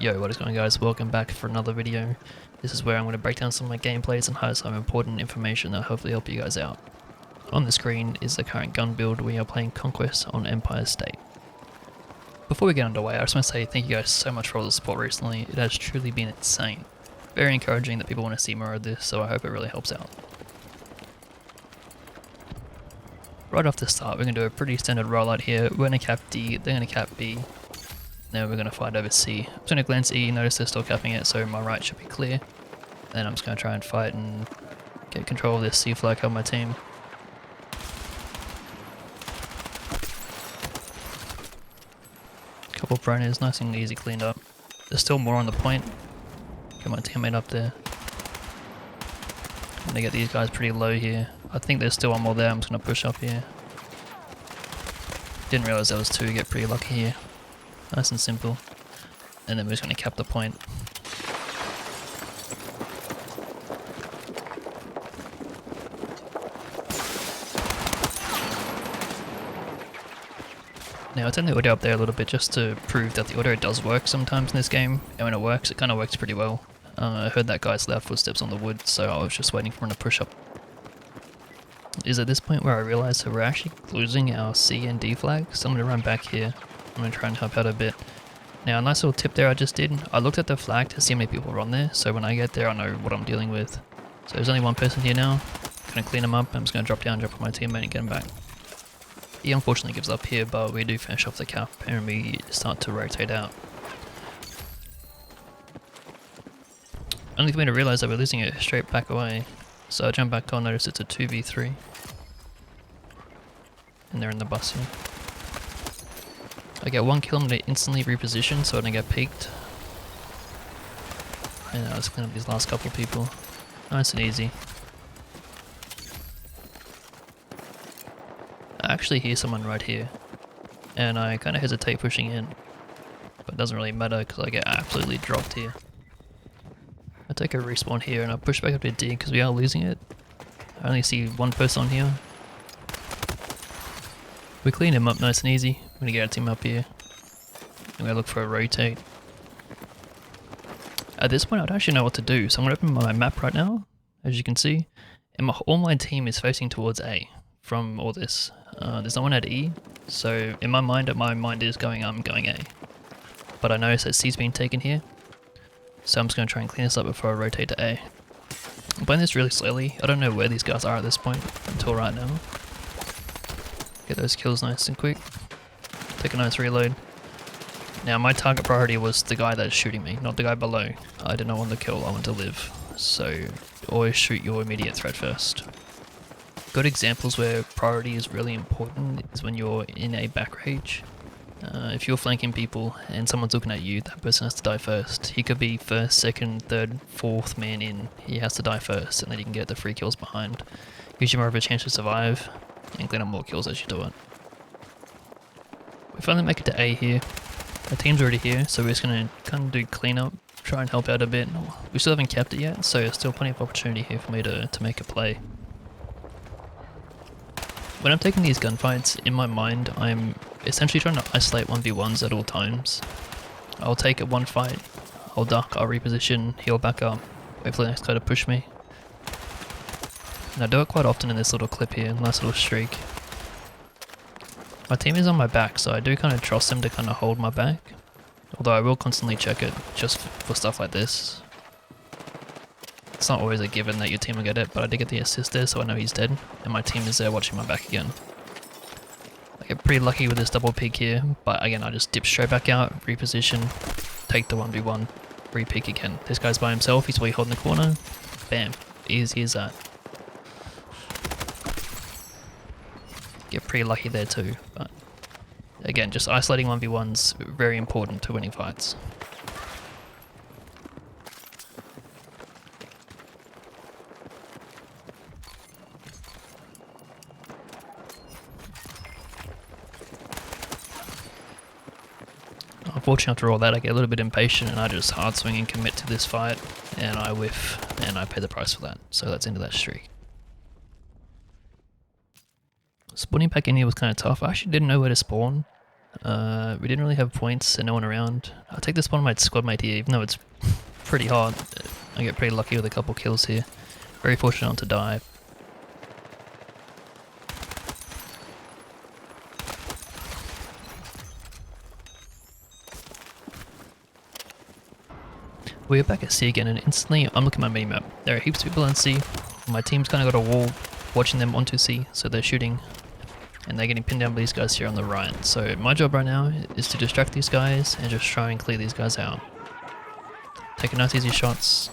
Yo, what is going on, guys? Welcome back for another video. This is where I'm going to break down some of my gameplays and highlight some important information that hopefully help you guys out. On the screen is the current gun build. We are playing Conquest on Empire State. Before we get underway, I just want to say thank you guys so much for all the support recently. It has truly been insane. Very encouraging that people want to see more of this, so I hope it really helps out. Right off the start, we're going to do a pretty standard rollout here. We're going to cap D, they're going to cap B. Then we're going to fight over C. I'm just going to glance E, notice they're still capping it, so my right should be clear. Then I'm just going to try and fight and get control of this C flag on my team. Couple of proners, nice and easy cleaned up. There's still more on the point. Get my teammate up there. I'm going to get these guys pretty low here. I think there's still one more there, I'm just going to push up here. Didn't realize there was two, get pretty lucky here. Nice and simple. And then we're just going to cap the point. Now I turned the audio up there a little bit just to prove that the audio does work sometimes in this game. And when it works, it kind of works pretty well. I heard that guy's loud footsteps on the wood, so I was just waiting for him to push up. It is at this point where I realized that we're actually losing our C and D flags, so I'm going to run back here. I'm going to try and help out a bit. Now, a nice little tip there I just did. I looked at the flag to see how many people were on there, so when I get there I know what I'm dealing with. So there's only one person here now. I'm going to clean him up. I'm just going to drop down, drop on my teammate and get him back. He unfortunately gives up here, but we do finish off the cap and we start to rotate out. Only for me to realise that we're losing it straight back away. So I jump back on, notice it's a 2v3. And they're in the bus here. I get one kill, I'm going to instantly reposition so I don't get peeked. And I'll just clean up these last couple of people. Nice and easy. I actually hear someone right here. And I kind of hesitate pushing in. But it doesn't really matter because I get absolutely dropped here. I take a respawn here and I push back up to D because we are losing it. I only see one person on here. We clean him up nice and easy. I'm gonna get our team up here. I'm gonna look for a rotate. At this point, I don't actually know what to do, so I'm gonna open my map right now, as you can see. And all my team is facing towards A from all this. There's no one at E, so in my mind is going, I'm going A. But I notice that C's been taken here, so I'm just gonna try and clean this up before I rotate to A. I'm playing this really slowly. I don't know where these guys are at this point until right now. Get those kills nice and quick. Take a nice reload. Now my target priority was the guy that's shooting me, not the guy below. I did not want to kill, I want to live. So always shoot your immediate threat first. Good examples where priority is really important is when you're in a back rage. If you're flanking people and someone's looking at you, that person has to die first. He could be first, second, third, fourth man in. He has to die first and then you can get the free kills behind. Gives you more of a chance to survive and clean up more kills as you do it. We finally make it to A here. Our team's already here, so we're just going to kind of do cleanup, try and help out a bit. We still haven't capped it yet, so there's still plenty of opportunity here for me to make a play. When I'm taking these gunfights, in my mind, I'm essentially trying to isolate 1v1s at all times. I'll take it one fight, I'll duck, I'll reposition, heal back up, wait for the next guy to push me. And I do it quite often in this little clip here, nice little streak. My team is on my back, so I do kind of trust them to kind of hold my back. Although I will constantly check it, just for stuff like this. It's not always a given that your team will get it, but I did get the assist there, so I know he's dead. And my team is there watching my back again. I get pretty lucky with this double peek here, but again I just dip straight back out, reposition, take the 1v1, re-peek again. This guy's by himself, he's way holding the corner. Bam, easy as that. Get pretty lucky there too, but again, just isolating 1v1's very important to winning fights. Unfortunately, after all that, I get a little bit impatient and I just hard swing and commit to this fight, and I whiff, and I pay the price for that. So that's into that streak. Spawning back in here was kind of tough. I actually didn't know where to spawn. We didn't really have points and no one around. I'll take this one of my squad mate here, even though it's pretty hard. I get pretty lucky with a couple kills here. Very fortunate not to die. We're back at C again, and instantly I'm looking at my minimap. There are heaps of people on C. My team's kind of got a wall watching them onto C, so they're shooting. And they're getting pinned down by these guys here on the right. So my job right now is to distract these guys and just try and clear these guys out. Taking nice easy shots.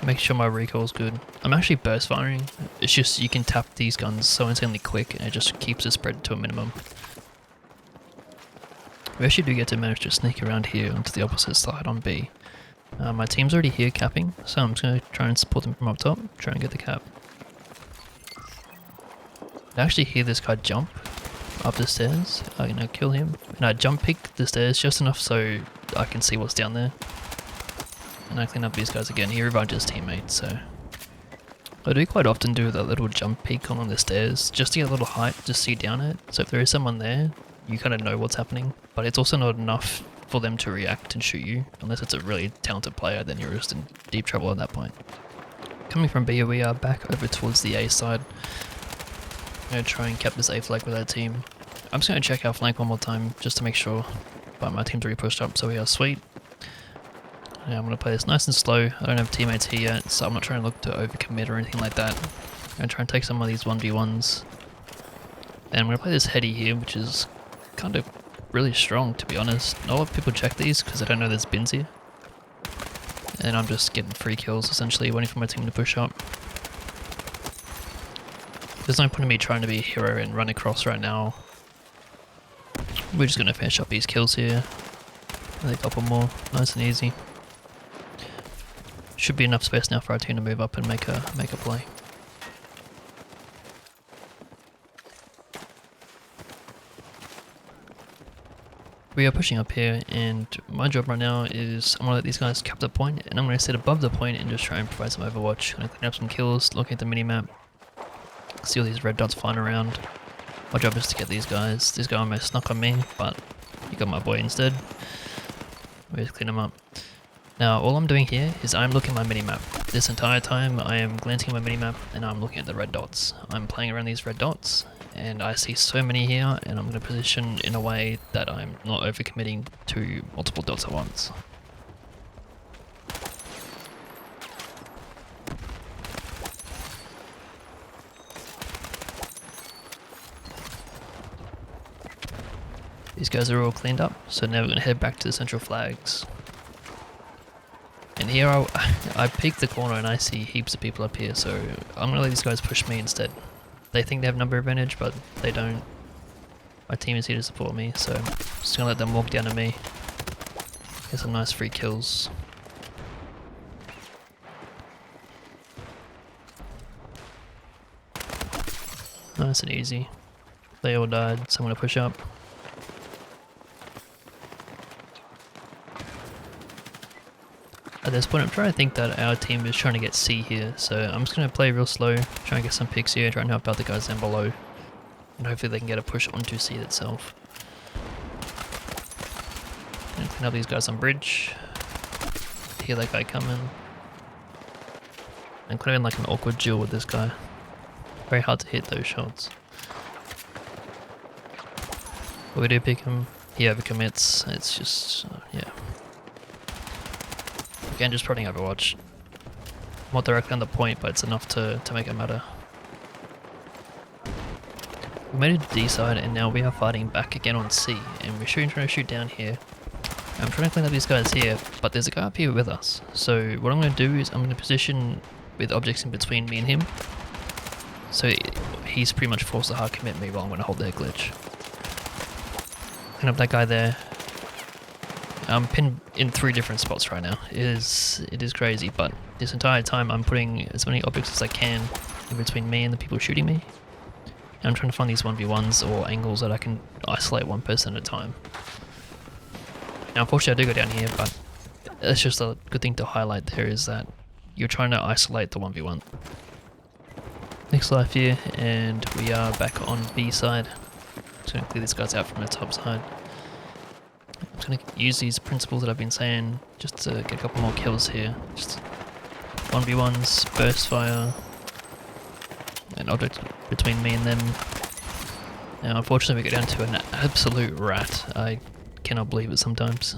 Make sure my recoil's good. I'm actually burst firing. It's just you can tap these guns so insanely quick and it just keeps the spread to a minimum. We actually do get to manage to sneak around here onto the opposite side on B. My team's already here capping, so I'm just going to try and support them from up top, try and get the cap. I actually hear this guy jump up the stairs. I'm going to kill him. And I jump pick the stairs just enough so I can see what's down there. And I clean up these guys again. He revived his teammate, so... I do quite often do that little jump peek on the stairs, just to get a little height to see down it. So if there is someone there, you kind of know what's happening. But it's also not enough for them to react and shoot you. Unless it's a really talented player, then you're just in deep trouble at that point. Coming from B, we are back over towards the A side. I'm going to try and cap this A flag with our team. I'm just going to check our flank one more time, just to make sure. But my team's already pushed up, so we are sweet. Yeah, I'm going to play this nice and slow. I don't have teammates here yet, so I'm not trying to look to overcommit or anything like that. I'm going to try and take some of these 1v1s. And I'm going to play this heady here, which is kind of really strong, to be honest. Not a lot of people check these because they don't know there's bins here. And I'm just getting free kills, essentially, waiting for my team to push up. There's no point in me trying to be a hero and run across right now. We're just going to finish up these kills here. And a couple more, nice and easy. Should be enough space now for our team to move up and make a play. We are pushing up here, and my job right now is I'm going to let these guys cap the point, and I'm going to sit above the point and just try and provide some overwatch. I'm going to clean up some kills, looking at the minimap, see all these red dots flying around. My job is to get these guys. This guy almost snuck on me, but he got my boy instead. We just clean him up. Now all I'm doing here is I'm looking at my minimap. This entire time I am glancing at my minimap and I'm looking at the red dots. I'm playing around these red dots and I see so many here, and I'm going to position in a way that I'm not overcommitting to multiple dots at once. These guys are all cleaned up, so now we're going to head back to the central flags. And here I peek the corner and I see heaps of people up here, so I'm going to let these guys push me instead. They think they have number advantage, but they don't. My team is here to support me, so I'm just going to let them walk down to me. Get some nice free kills. Nice and easy. They all died, so I'm going to push up. At this point I'm trying to think that our team is trying to get C here, so I'm just going to play real slow, try and get some picks here, try and help out the guys down below, and hopefully they can get a push onto C itself. And clean up these guys on bridge, hear that guy coming, and kind of in like an awkward duel with this guy. Very hard to hit those shots. But we do pick him, he overcommits, it's just, yeah. Again, just prodding Overwatch. Not directly on the point, but it's enough to make it matter. We made it to D side, and now we are fighting back again on C, and we're trying to shoot down here. I'm trying to clean up these guys here, but there's a guy up here with us. So what I'm going to do is I'm going to position with objects in between me and him. So he's pretty much forced to hard commit me while I'm going to hold their glitch. Clean up that guy there. I'm pinned in 3 different spots right now. It is crazy, but this entire time I'm putting as many objects as I can in between me and the people shooting me. And I'm trying to find these 1v1s or angles that I can isolate one person at a time. Now unfortunately I do go down here, but that's just a good thing to highlight there, is that you're trying to isolate the 1v1. Next life here, and we are back on B side. Just gonna clear these guys out from the top side. I'm just gonna use these principles that I've been saying just to get a couple more kills here. Just 1v1s, burst fire, and object between me and them. Now unfortunately we go down to an absolute rat. I cannot believe it sometimes.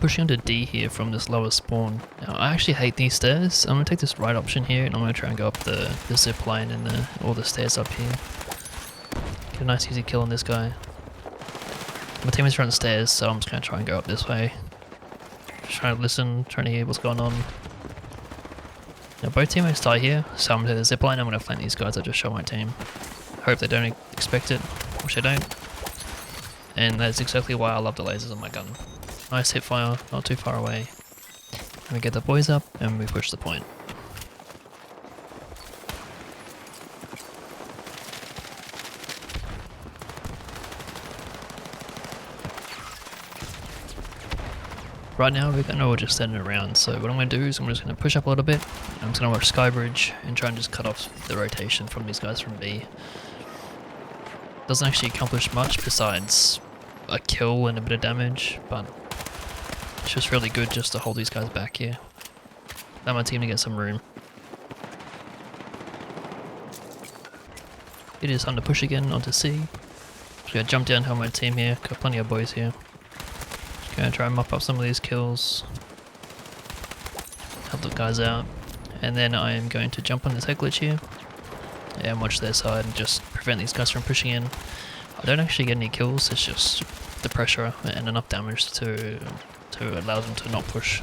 Pushing onto D here from this lower spawn. Now I actually hate these stairs. I'm going to take this right option here and I'm going to try and go up the zip line and all the stairs up here. Get a nice easy kill on this guy. My teammates are on the stairs, so I'm just going to try and go up this way. Just trying to listen, trying to hear what's going on. Now both teammates die here, so I'm going to the zip line. I'm going to flank these guys that just shot my team. Hope they don't expect it, which they don't. And that's exactly why I love the lasers on my gun. Nice hip fire, not too far away. And we get the boys up and we push the point. Right now we're all just standing around, so what I'm going to do is I'm just going to push up a little bit. I'm just going to watch Skybridge and try and just cut off the rotation from these guys from B. Doesn't actually accomplish much besides a kill and a bit of damage, but it's just really good just to hold these guys back here. Allow my team to get some room. It is time to push again onto C. Just gonna jump down, help my team here. Got plenty of boys here. Just gonna try and mop up some of these kills. Help the guys out. And then I am going to jump on this head glitch here. And watch their side and just prevent these guys from pushing in. I don't actually get any kills, it's just the pressure and enough damage to allow them to not push.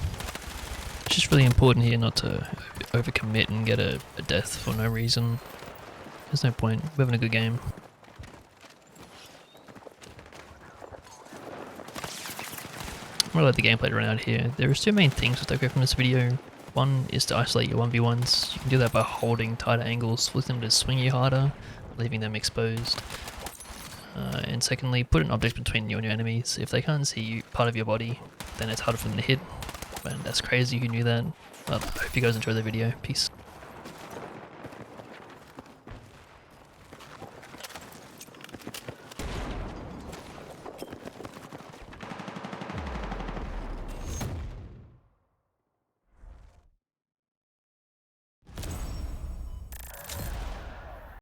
It's just really important here not to overcommit and get a death for no reason. There's no point, we're having a good game. I'm gonna let the gameplay run out here. There is two main things to take away from this video. One is to isolate your 1v1s. You can do that by holding tighter angles, force them to swing you harder, leaving them exposed. And secondly, put an object between you and your enemies. If they can't see you, part of your body, then it's harder for them to hit. And that's crazy, who knew that. But I hope you guys enjoyed the video. Peace.